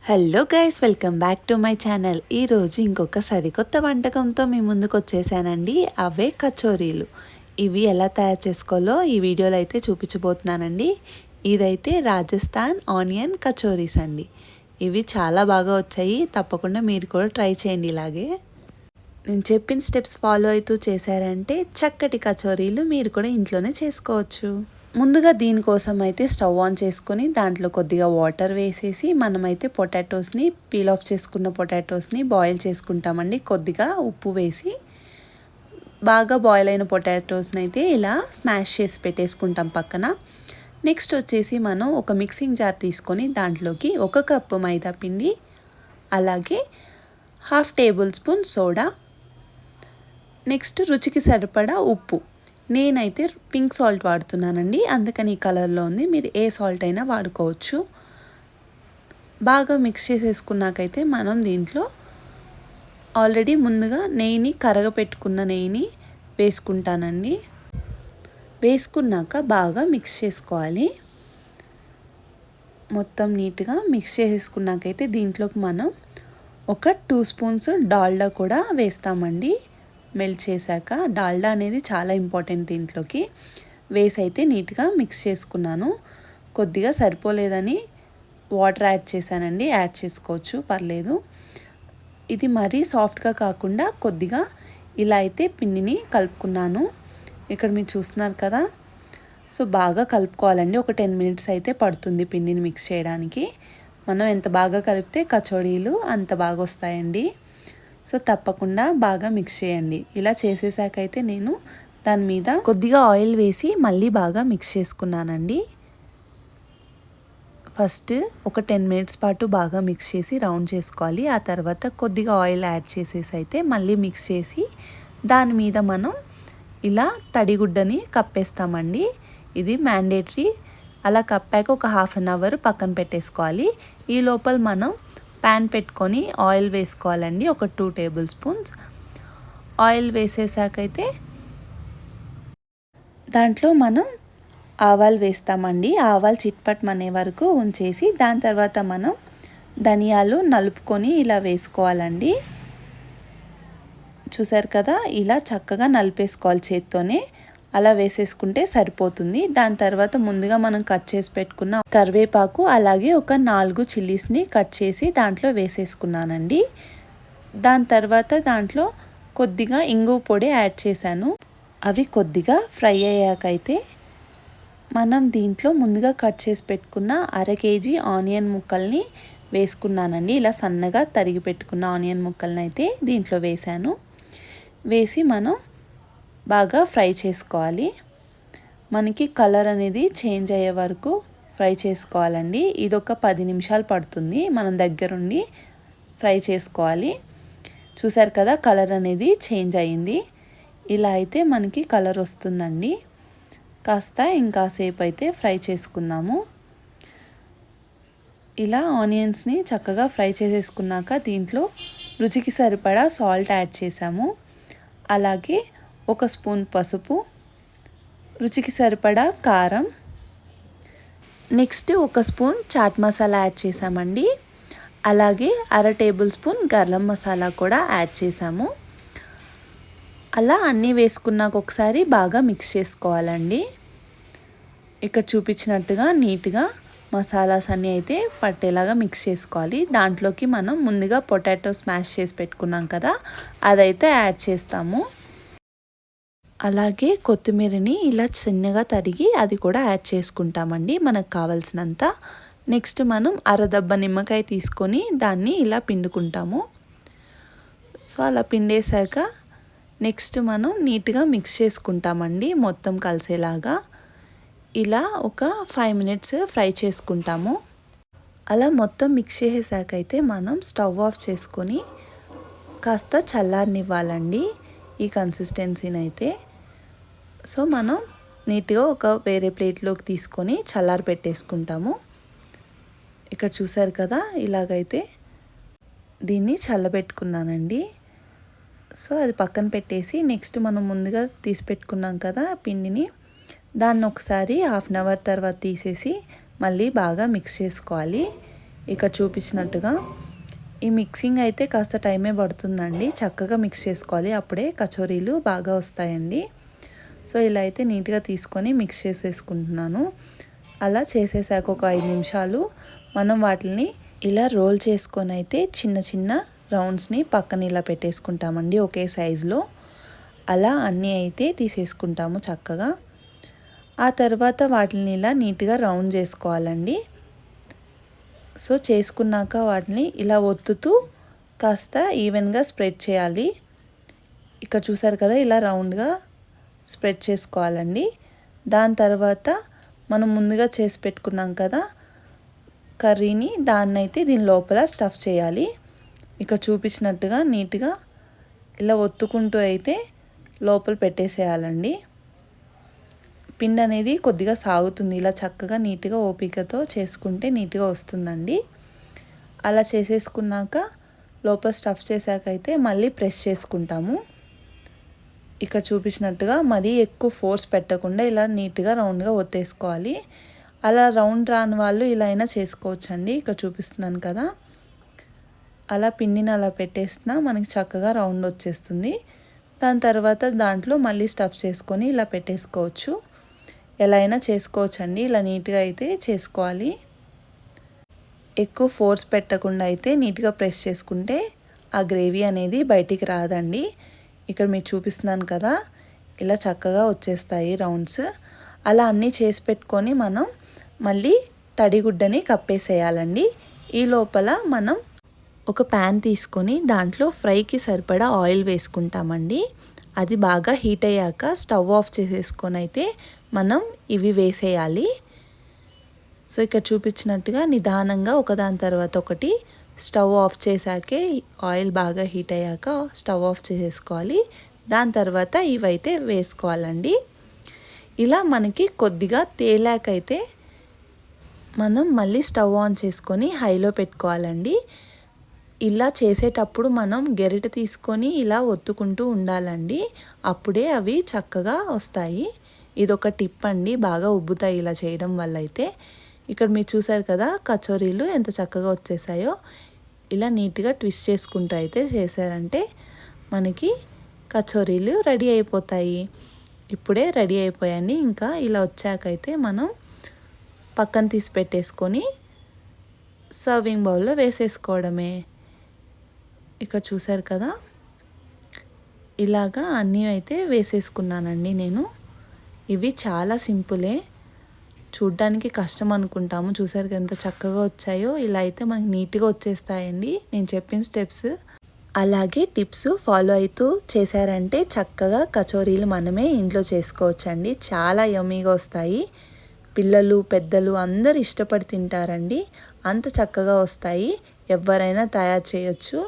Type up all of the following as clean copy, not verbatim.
Hello guys, welcome back to my channel. ఈరోజు ఇంకొక సరికొత్త వంటకంతో మీ ముందుకు వచ్చేసానండి. అవే కచోరీలు. ఇవి ఎలా తయారు చేసుకోవాలో ఈ వీడియోలో అయితే చూపించబోతున్నానండి. ఇదైతే రాజస్థాన్ ఆనియన్ కచోరీస్ అండి. ఇవి చాలా బాగా వచ్చాయి. తప్పకుండా మీరు కూడా ట్రై చేయండి. ఇలాగే నేను చెప్పిన స్టెప్స్ ఫాలో అవుతూ చేశారంటే చక్కటి కచోరీలు మీరు కూడా ఇంట్లోనే చేసుకోవచ్చు. ముందుగా దీనికోసం అయితే స్టవ్ ఆన్ చేసుకొని దాంట్లో కొద్దిగా వాటర్ వేసేసి మనమైతే పొటాటోస్ని పీల్ ఆఫ్ చేసుకున్న పొటాటోస్ని బాయిల్ చేసుకుంటామండి. కొద్దిగా ఉప్పు వేసి బాగా బాయిల్ అయిన పొటాటోస్ని అయితే ఇలా స్మాష్ చేసి పెట్టేసుకుంటాం పక్కన. నెక్స్ట్ వచ్చేసి మనం ఒక మిక్సింగ్ జార్ తీసుకొని దాంట్లోకి 1 కప్పు మైదా పిండి, అలాగే 1/2 టేబుల్ స్పూన్ సోడా, నెక్స్ట్ రుచికి సరిపడా ఉప్పు. నేనైతే పింక్ సాల్ట్ వాడుతున్నానండి, అందుకని ఈ కలర్లో ఉంది. మీరు ఏ సాల్ట్ అయినా వాడుకోవచ్చు. బాగా మిక్స్ చేసేసుకున్నాకైతే మనం దీంట్లో ఆల్రెడీ ముందుగా నెయ్యిని కరగపెట్టుకున్న నెయ్యిని వేసుకుంటానండి. వేసుకున్నాక బాగా మిక్స్ చేసుకోవాలి. మొత్తం నీట్గా మిక్స్ చేసేసుకున్నాకైతే దీంట్లోకి మనం ఒక 2 స్పూన్స్ డాల్డా కూడా వేస్తామండి. మెల్ట్ చేశాక డాల్డా అనేది చాలా ఇంపార్టెంట్. దీంట్లోకి వేసి అయితే నీట్గా మిక్స్ చేసుకున్నాను. కొద్దిగా సరిపోలేదని వాటర్ యాడ్ చేశానండి. యాడ్ చేసుకోవచ్చు, పర్లేదు. ఇది మరీ సాఫ్ట్గా కాకుండా కొద్దిగా ఇలా అయితే పిండిని కలుపుకున్నాను. ఇక్కడ మీరు చూస్తున్నారు కదా. సో బాగా కలుపుకోవాలండి. ఒక 10 మినిట్స్ అయితే పడుతుంది పిండిని మిక్స్ చేయడానికి. మనం ఎంత బాగా కలిపితే కచోడీలు అంత బాగా వస్తాయండి. సో తప్పకుండా బాగా మిక్స్ చేయండి. ఇలా చేసేసాకైతే నేను దాని మీద కొద్దిగా ఆయిల్ వేసి మళ్ళీ బాగా మిక్స్ చేసుకున్నానండి. ఫస్ట్ ఒక 10 మినిట్స్ పాటు బాగా మిక్స్ చేసి రౌండ్ చేసుకోవాలి. ఆ తర్వాత కొద్దిగా ఆయిల్ యాడ్ చేసేసి అయితే మళ్ళీ మిక్స్ చేసి దాని మీద మనం ఇలా తడిగుడ్డని కప్పేస్తామండి. ఇది మ్యాండేటరీ. అలా కప్పాక ఒక 1/2 అవర్ పక్కన పెట్టేసుకోవాలి. ఈ లోపల మనం ప్యాన్ పెట్టుకొని ఆయిల్ వేసుకోవాలండి. ఒక 2 టేబుల్ స్పూన్స్ ఆయిల్ వేసేసాకైతే దాంట్లో మనం ఆవాలు వేస్తామండి. ఆవాలు చిట్పట్మనే వరకు ఉంచేసి దాని తర్వాత మనం ధనియాలు నలుపుకొని ఇలా వేసుకోవాలండి. చూసారు కదా, ఇలా చక్కగా నలిపేసుకోవాలి చేత్తోనే. అలా వేసేసుకుంటే సరిపోతుంది. దాని తర్వాత ముందుగా మనం కట్ చేసి పెట్టుకున్న కరివేపాకు, అలాగే ఒక 4 చిల్లీస్ని కట్ చేసి దాంట్లో వేసేసుకున్నానండి. దాని తర్వాత దాంట్లో కొద్దిగా ఇంగువ పొడి యాడ్ చేశాను. అవి కొద్దిగా ఫ్రై అయ్యాకైతే మనం దీంట్లో ముందుగా కట్ చేసి పెట్టుకున్న 1/2 కేజీ ఆనియన్ ముక్కల్ని వేసుకున్నానండి. ఇలా సన్నగా తరిగి పెట్టుకున్న ఆనియన్ ముక్కల్ని అయితే దీంట్లో వేశాను. వేసి మనం బాగా ఫ్రై చేసుకోవాలి. మనకి కలర్ అనేది చేంజ్ అయ్యే వరకు ఫ్రై చేసుకోవాలండి. ఇది ఒక 10 నిమిషాలు పడుతుంది. మనం దగ్గరుండి ఫ్రై చేసుకోవాలి. చూసారు కదా, కలర్ అనేది చేంజ్ అయ్యింది. ఇలా అయితే మనకి కలర్ వస్తుందండి. కాస్త ఇంకాసేపు అయితే ఫ్రై చేసుకుందాము. ఇలా ఆనియన్స్ని చక్కగా ఫ్రై చేసేసుకున్నాక దీంట్లో రుచికి సరిపడా సాల్ట్ యాడ్ చేసాము. అలాగే 1 స్పూన్ పసుపు, రుచికి సరిపడా కారం, next 1 spoon chaat masala add చేసామండి. అలాగే 1/2 టేబుల్ స్పూన్ గరం మసాలా కూడా యాడ్ చేసాము. అలా అన్నీ వేసుకున్నాక ఒకసారి బాగా మిక్స్ చేసుకోవాలండి. ఇక్కడ చూపించినట్టుగా నీట్గా మసాలాస్ అన్నీ అయితే పట్టేలాగా మిక్స్ చేసుకోవాలి. దాంట్లోకి మనం ముందుగా పొటాటో స్మాష్ చేసి పెట్టుకున్నాం కదా, అదైతే యాడ్ చేస్తాము. అలాగే కొత్తిమీరని ఇలా చిన్నగా తరిగి అది కూడా యాడ్ చేసుకుంటామండి మనకు కావాల్సినంత. నెక్స్ట్ మనం 1/2 దబ్బ నిమ్మకాయ తీసుకొని దాన్ని ఇలా పిండుకుంటాము. సో అలా పిండేశాక నెక్స్ట్ మనం నీట్గా మిక్స్ చేసుకుంటామండి మొత్తం కలిసేలాగా. ఇలా ఒక 5 మినిట్స్ ఫ్రై చేసుకుంటాము. అలా మొత్తం మిక్స్ చేసేసాకైతే మనం స్టవ్ ఆఫ్ చేసుకొని కాస్త చల్లారనివ్వాలండి ఈ కన్సిస్టెన్సీని అయితే. సో మనం నీట్గా ఒక వేరే ప్లేట్లోకి తీసుకొని చల్లారి పెట్టేసుకుంటాము. ఇక్కడ చూసారు కదా, ఇలాగైతే దీన్ని చల్లబెట్టుకున్నానండి. సో అది పక్కన పెట్టేసి నెక్స్ట్ మనం ముందుగా తీసి పెట్టుకున్నాం కదా పిండిని, దాన్ని ఒకసారి 1/2 అవర్ తర్వాత తీసేసి మళ్ళీ బాగా మిక్స్ చేసుకోవాలి. ఇక్కడ చూపించినట్టుగా. ఈ మిక్సింగ్ అయితే కాస్త టైమే పడుతుందండి, చక్కగా మిక్స్ చేసుకోవాలి, అప్పుడే కచోరీలు బాగా వస్తాయండి. సో ఇలా అయితే నీట్గా తీసుకొని మిక్స్ చేసేసుకుంటున్నాను. అలా చేసేసాక ఒక 5 నిమిషాలు మనం వాటిని ఇలా రోల్ చేసుకొని అయితే చిన్న చిన్న రౌండ్స్ని పక్కన ఇలా పెట్టేసుకుంటామండి ఒకే సైజులో. అలా అన్నీ అయితే తీసేసుకుంటాము చక్కగా. ఆ తర్వాత వాటిని ఇలా నీట్గా రౌండ్ చేసుకోవాలండి. సో చేసుకున్నాక వాటిని ఇలా ఒత్తుతూ కాస్త ఈవెన్గా స్ప్రెడ్ చేయాలి. ఇక్కడ చూసారు కదా, ఇలా రౌండ్గా స్ప్రెడ్ చేసుకోవాలండి. దాని తర్వాత మనం ముందుగా చేసి పెట్టుకున్నాం కదా కర్రీని, దాన్నైతే దీని లోపల స్టఫ్ చేయాలి. ఇక్కడ చూపించినట్టుగా నీట్గా ఇలా ఒత్తుకుంటూ అయితే లోపల పెట్టేసేయాలండి. పిండి అనేది కొద్దిగా సాగుతుంది, ఇలా చక్కగా నీట్గా ఓపికతో చేసుకుంటే నీట్గా వస్తుందండి. అలా చేసేసుకున్నాక లోపల స్టఫ్ చేశాక అయితే మళ్ళీ ప్రెస్ చేసుకుంటాము. ఇక్కడ చూపించినట్టుగా మరీ ఎక్కువ ఫోర్స్ పెట్టకుండా ఇలా నీట్గా రౌండ్గా ఒత్తేసుకోవాలి. అలా రౌండ్ రాని వాళ్ళు ఇలా అయినా చేసుకోవచ్చండి. ఇక్కడ చూపిస్తున్నాను కదా, అలా పిండిని అలా పెట్టేసినా మనకి చక్కగా రౌండ్ వచ్చేస్తుంది. దాని తర్వాత దాంట్లో మళ్ళీ స్టఫ్ చేసుకొని ఇలా పెట్టేసుకోవచ్చు. ఎలా అయినా చేసుకోవచ్చండి, ఇలా నీట్గా అయితే చేసుకోవాలి. ఎక్కువ ఫోర్స్ పెట్టకుండా అయితే నీట్గా ప్రెస్ చేసుకుంటే ఆ గ్రేవీ అనేది బయటికి రాదండి. ఇక్కడ మీకు చూపిస్తున్నాను కదా, ఇలా చక్కగా వచ్చేస్తాయి రౌండ్స్. అలా అన్నీ చేసి పెట్టుకొని మనం మళ్ళీ తడిగుడ్డని కప్పేసేయాలండి. ఈ లోపల మనం ఒక ప్యాన్ తీసుకొని దాంట్లో ఫ్రైకి సరిపడా ఆయిల్ వేసుకుంటామండి. అది బాగా హీట్ అయ్యాక స్టవ్ ఆఫ్ చేసేసుకొని అయితే మనం ఇవి వేసేయాలి. సో ఇక్కడ చూపించినట్టుగా నిదానంగా ఒకదాని తర్వాత ఒకటి స్టవ్ ఆఫ్ చేశాకే, ఆయిల్ బాగా హీట్ అయ్యాక స్టవ్ ఆఫ్ చేసేసుకోవాలి. దాని తర్వాత ఇవైతే వేసుకోవాలండి. ఇలా మనకి కొద్దిగా తేలాకైతే మనం మళ్ళీ స్టవ్ ఆన్ చేసుకొని హైలో పెట్టుకోవాలండి. ఇలా చేసేటప్పుడు మనం గెరిట తీసుకొని ఇలా ఒత్తుకుంటూ ఉండాలండి, అప్పుడే అవి చక్కగా వస్తాయి. ఇదొక టిప్ అండి, బాగా ఉబ్బుతాయి ఇలా చేయడం వల్ల అయితే. ఇక్కడ మీరు చూసారు కదా కచోరీలు ఎంత చక్కగా వచ్చేసాయో. ఇలా నీట్గా ట్విస్ట్ చేసుకుంటూ అయితే చేశారంటే మనకి కచోరీలు రెడీ అయిపోతాయి. ఇప్పుడే రెడీ అయిపోయాయండి. ఇంకా ఇలా వచ్చాకైతే మనం పక్కన తీసి పెట్టేసుకొని సర్వింగ్ బౌల్లో వేసేసుకోవడమే. ఇక్కడ చూసారు కదా, ఇలాగా అన్నీ అయితే వేసేసుకున్నానండి నేను. ఇవి చాలా సింపులే, చూడ్డానికి కష్టం అనుకుంటాము, చూసారు ఎంత చక్కగా వచ్చాయో. ఇలా అయితే మనకి నీట్గా వచ్చేస్తాయండి నేను చెప్పిన స్టెప్స్. అలాగే టిప్స్ ఫాలో అవుతూ చేశారంటే చక్కగా కచోరీలు మనమే ఇంట్లో చేసుకోవచ్చండి. చాలా యమ్మీగా వస్తాయి, పిల్లలు పెద్దలు అందరు ఇష్టపడి తింటారండి, అంత చక్కగా వస్తాయి. ఎవరైనా తయారు చేయొచ్చు.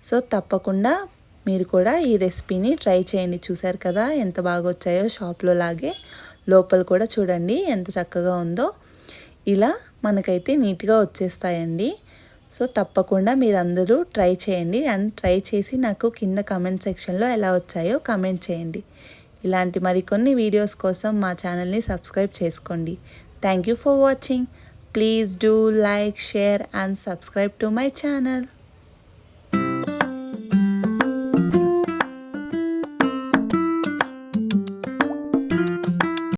సో తప్పకుండా మీరు కూడా ఈ రెసిపీని ట్రై చేయండి. చూసారు కదా ఎంత బాగా వచ్చాయో, షాప్లో లాగే. లోపల కూడా చూడండి ఎంత చక్కగా ఉందో. ఇలా మనకైతే నీట్గా వచ్చేస్తాయండి. సో తప్పకుండా మీరందరూ ట్రై చేయండి. అండ్ ట్రై చేసి నాకు కింద కమెంట్ సెక్షన్లో ఎలా వచ్చాయో కమెంట్ చేయండి. ఇలాంటి మరికొన్ని వీడియోస్ కోసం మా ఛానల్ని సబ్స్క్రైబ్ చేసుకోండి. Thank you for watching. Please do like, share and subscribe to my channel.